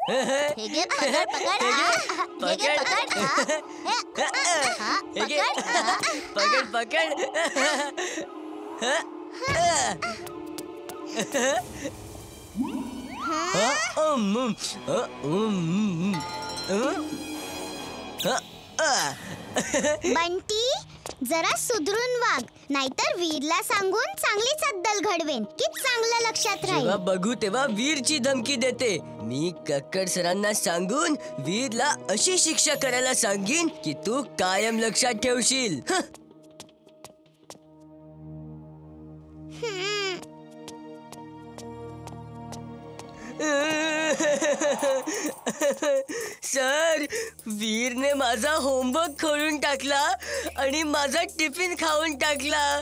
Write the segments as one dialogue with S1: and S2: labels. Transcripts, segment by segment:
S1: हे घे, पकड पकड हे घे, पकड
S2: हे घे, पकड पकड
S1: बंटी, जरा सुधरून वाग, नाहीतर वीरला सांगून चांगलीच अद्दल घडवेन की चांगलं लक्षात राहील.
S2: जेव्हा बघू तेव्हा वीरची धमकी देते. मी कक्कड सरांना सांगून वीरला अशी शिक्षा करायला सांगीन की तू कायम लक्षात ठेवशील. सर, वीरने माझा होमवर्क खोलून टाकला आणि माझा टिफिन खाऊन टाकला.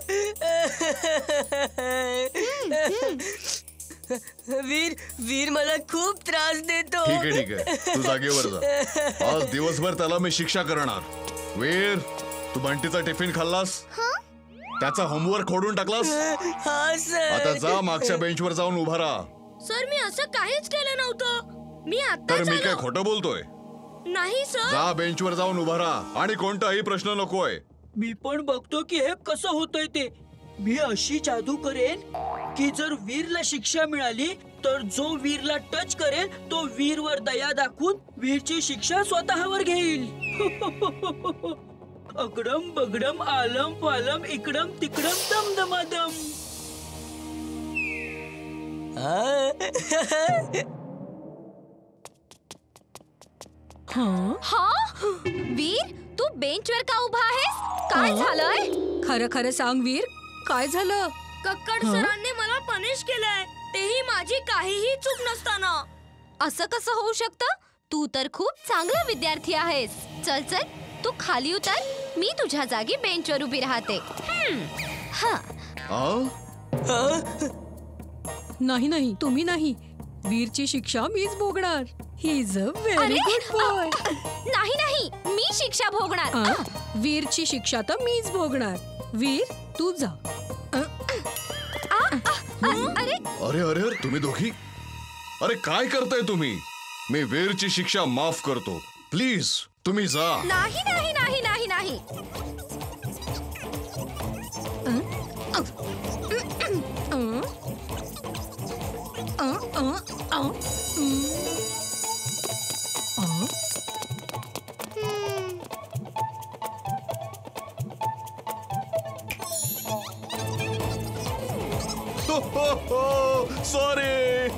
S2: वीर मला खूप त्रास देतो.
S3: ठीक आहे, तू जागेवर जा. आज दिवसभर त्याला मी शिक्षा करणार. वीर, तू बंटीचा टिफिन खाल्लास, त्याचा होमवर्क खोडून टाकलास.
S2: हा सर.
S3: आता जा, मागच्या बेंचवर जाऊन उभा राहा.
S4: सर, मी असं काहीच केलं नव्हतं. मी आता
S3: तर मी काय खोटं बोलतोय?
S4: नाही सर.
S3: जा, बेंचवर जाऊन उभा राहा आणि कोणताही प्रश्न नकोय.
S5: मी पण बघतो की हे कसं होतंय ते. मी अशी जादू करेन की जर वीरला शिक्षा मिळाली तर जो वीरला टच करेल तो वीरवर दया दाखवून वीरची शिक्षा स्वतःवर घेईल. अगडम बगडम आलम पालम इकडम तिकडम दमदमादम.
S4: हा? वीर, तू बेंचवर का उभा आहेस? काय झालंय?
S6: खरं खरं सांग वीर, काय झालं?
S4: कक्कड सरांनी मला पनिश केलंय, तेही माझी काहीही चूक नसताना. असं कसं होऊ शकतं? तू तर खूप चांगला विद्यार्थी आहेस. चल चल, तू खाली उतर, मी तुझ्या जागी बेंचवर उभी राहते.
S6: नाही नाही, तुम्ही नाही. वीरची शिक्षा मीच भोगणार. He is a very good boy.
S4: नाही नाही, मी शिक्षा भोगणार.
S6: वीरची शिक्षा तर मीच भोगणार. वीर, तू जा.
S4: अरे
S3: अरे अरे, तुम्ही दोघी, अरे काय करताय तुम्ही? मी वीरची शिक्षा माफ करतो. प्लीज तुम्ही जा.
S4: नाही नाही नाही नाही नाही.
S3: सॉरी,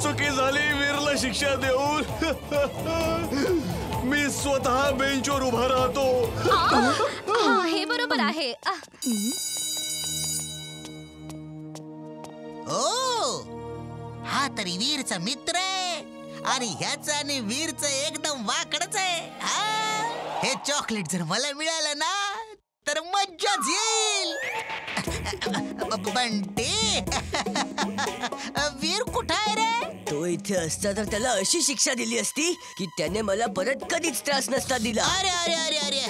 S3: चुकी झाली वीरला शिक्षा देऊन. मी स्वतः बेंचवर उभा राहतो.
S4: हे बरोबर आहे.
S7: हा तरी वीरचा मित्र आहे आणि ह्याचं आणि वीरचं एकदम वाकडच आहे. हे चॉकलेट जर मला मिळालं ना तर मज्जाच येईल. बंटी, वीर कुठं आहे रे?
S2: तो इथे असता तर त्याला अशी शिक्षा दिली असती की त्याने मला परत कधीच त्रास नसता दिला.
S7: अरे अरे अरे अरे,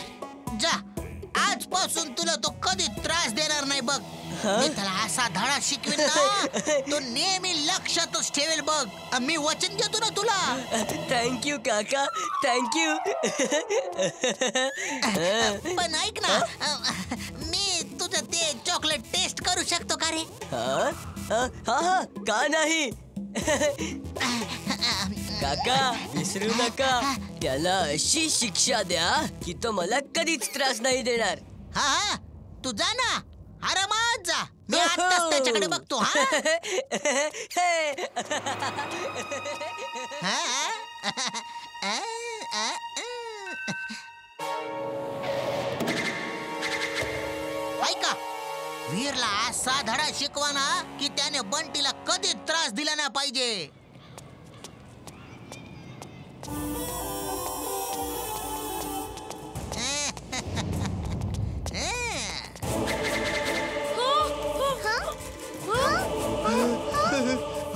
S7: जा, आजपासून तुला तो कधी त्रास देणार नाही बघ. मी त्याला असा धडा शिकवेन ना, तो नेहमी लक्षातच ठेवेल बघ. मी वचन देतो ना तुला.
S2: थँक्यू काका, थँक्यू.
S7: पण ऐक ना, मी तुझं ते चॉकलेट टेस्ट करू शकतो का रे?
S2: हा, का नाही. काका, विसरू नका, त्याला अशी शिक्षा द्या की तो मला कधीच त्रास नाही देणार.
S7: हा, तू जा ना, आरामात जा. मी आताच त्याच्याकडे बघतो. ऐका, वीरला असा धडा शिकवा ना की त्याने बंटीला कधी त्रास दिला नाही पाहिजे.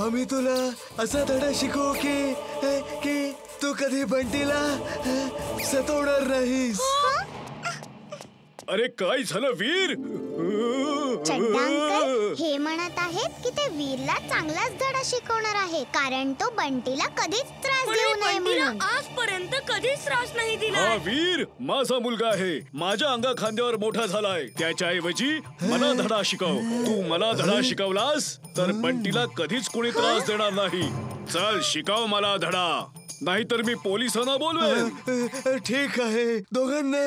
S8: आम्ही तुला असा धडा शिकवू की तू कधी बंटीला सतवणार नाहीस.
S3: अरे काय झालं वीर?
S1: चड्डा अंकल हे म्हणत आहेत की ते वीरला चांगलाच धडा शिकवणार आहे, कारण तो बंटीला कधीच त्रास
S4: पण
S1: देऊ
S4: मी
S1: नये
S4: बंटीला
S1: म्हणून.
S4: आजपर्यंत कधीच त्रास नाही दिला.
S9: हा वीर माझा मुलगा आहे, माझ्या अंगा खांद्यावर मोठा झालाय. त्याच्याऐवजी मला धडा शिकव. तू मला धडा शिकवलास तर बंटीला कधीच कोणी त्रास देणार नाही. चल शिकव मला धडा, नाहीतर मी पोलिसांना बोलवेन.
S8: ठीक आहे, दोघांना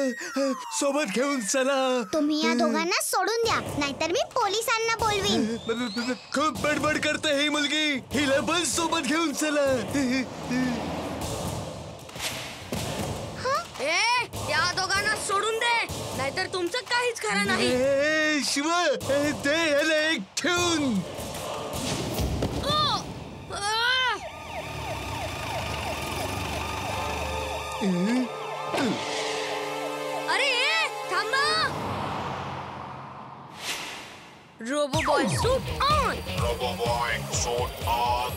S8: सोबत घेऊन चला.
S1: तुम्ही या दोघांना सोडून द्या, नाहीतर मी पोलिसांना बोलवीन.
S8: खूप बडबड करते ही मुलगी, हिला पण सोबत घेऊन चला.
S4: ए, या दोघांना सोडून दे, नाहीतर तुमचं काहीच खरं नाही.
S8: ए, शिव ते ह्याला एक ठेवून.
S4: अरे थांबा. Robo boy suit on.
S3: Robo boy suit on.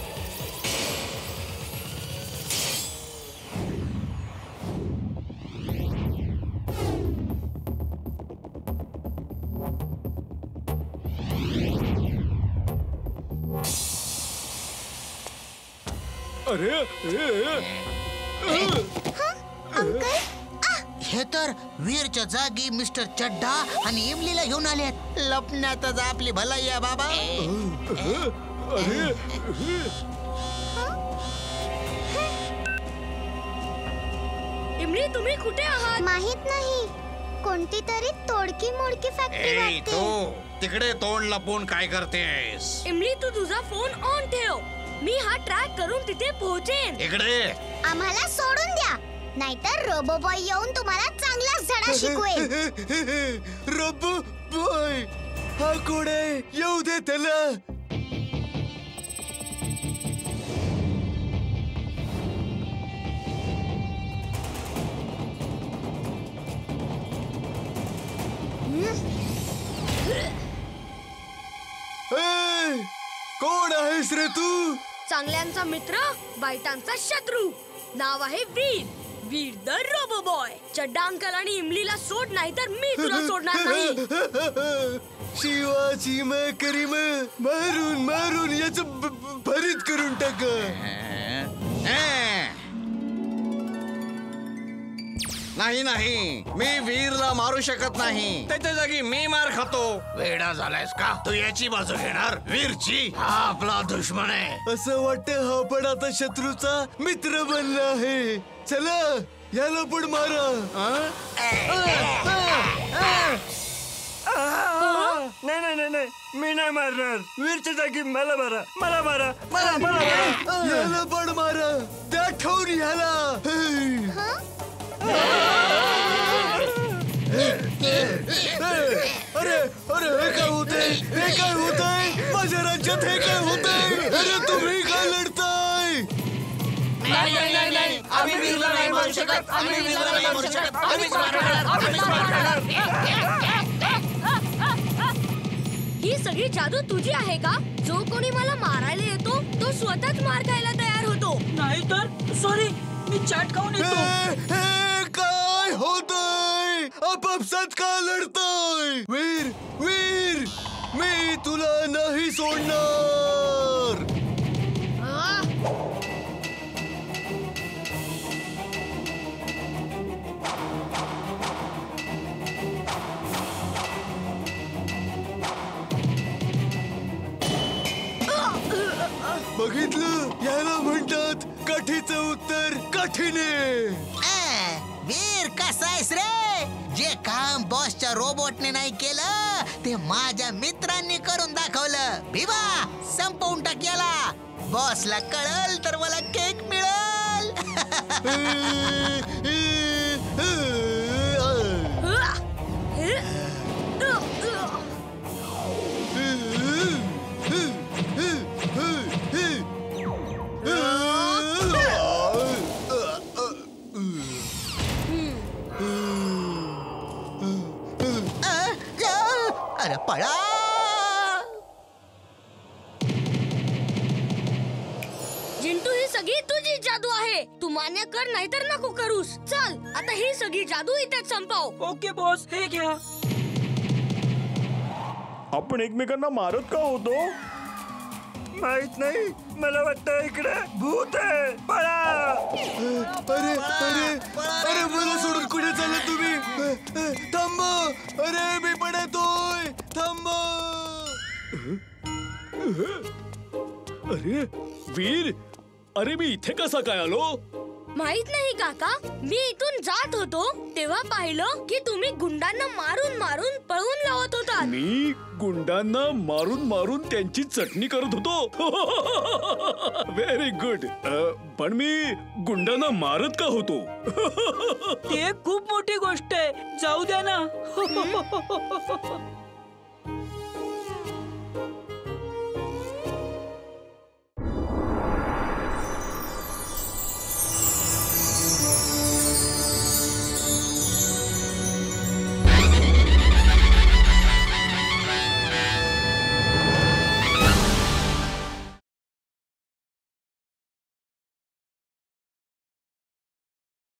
S9: अरे
S7: हे तर वीरच्या जागी मिस्टर चड्डा आणि इमलीला घेऊन आलेत. लपण्यातच आपली भलाई आहे बाबा.
S4: इमली तुम्ही कुठे आहात?
S1: माहित नाही, कोणती तरी तोडकी मोडकी फॅक्टरी वाटते.
S3: तिकडे तोंड लपवून काय करतेस?
S4: इमली तू तुझा फोन ऑन ठेव, मी हा ट्रॅक करून तिथे पोहोचेन.
S3: इकडे
S1: आम्हाला सोडून द्या, नाहीतर रोबो बॉय येऊन तुम्हाला चांगलाच धडा शिकवेल.
S8: रोबो बॉय हा कोण आहे? येऊ दे त्याला. कोण आहेस रे तू?
S4: चांगल्यांचा मित्र, वाईटांचा शत्रू. नाव आहे Veer, Veer the robo boy. Chadda uncle आणि इमलीला सोड, नाही तर मी तुला सोडणार नाही.
S8: शिवाची करीम मारून मारून याच भरीत करून टाक.
S10: नाही नाही, मी वीरला मारू शकत नाही. त्याच्या जागी मी मार खातो.
S3: वेडा झालायस का? तू याची बाजू घेणार? वीरची? हा आपला दुश्मन आहे.
S8: असं वाटतं हा पण आता शत्रूचा मित्र बनला आहे. चला याला पण मारा.
S9: नाही नाही नाही नाही, मी नाही मारणार. वीरच्या जागी मला मारा, मला मारा, मला मारा.
S8: याला पण मारा, त्या ठेवून याला. अरे अरे हे काय होतंय? हे काय होतंय? माझ्या राज्यात हे काय होतंय? अरे तुम्ही काय लढताय?
S10: आम्ही वीरला नाही मारू शकत. आम्ही वीरला नाही मारू शकत. आम्हीच मारणार, आम्हीच मारणार.
S4: ही सगळी जादू तुझी आहे का? जो कोणी मला मारायला येतो तो स्वतःच मार खायला तयार होतो.
S5: नाही तर सॉरी, मी चाट खाऊन येतो.
S8: हे काय होतंय? आपापसात का लढताय? वीर वीर, मी तुला नाही सोडणार. बघितलं, याला म्हणतात काठीचं उत्तर काठीने.
S7: वीर कसा आहेस रे? जे काम बॉसच्या रोबोटने नाही केलं ते माझ्या मित्रांनी करून दाखवलं. भिवा, संपवून टाक याला. बॉसला कळल तर मला केक मिळेल. अरे पळा.
S4: जिंटू, ही सगळी तुझी जादू आहे. तू मान्य कर, नाहीतर नको करूस. चल आता ही सगळी जादू इथेच संपव.
S5: ओके बॉस, हे घ्या.
S9: आपण एकमेकांना मारत का होतो?
S8: माहित नाही, मला वाटतं इकडे भूत आहे. पळा. अरे अरे अरे मला सोडून कुठे चालला तुम्ही? थांबा. अरे मी पण येतोय. थांबा.
S9: अरे वीर, अरे मी इथे कसा काय आलो?
S4: माहित नाही काका, मी इथून जात होतो तेव्हा पाहिलं की तुम्ही गुंडांना मारून मारून पळवून लावत होता.
S9: मी गुंडांना मारून मारून त्यांची चटणी करत होतो. Very good. पण मी गुंडांना मारत का होतो?
S5: ती एक खूप मोठी गोष्ट आहे. जाऊ द्या ना.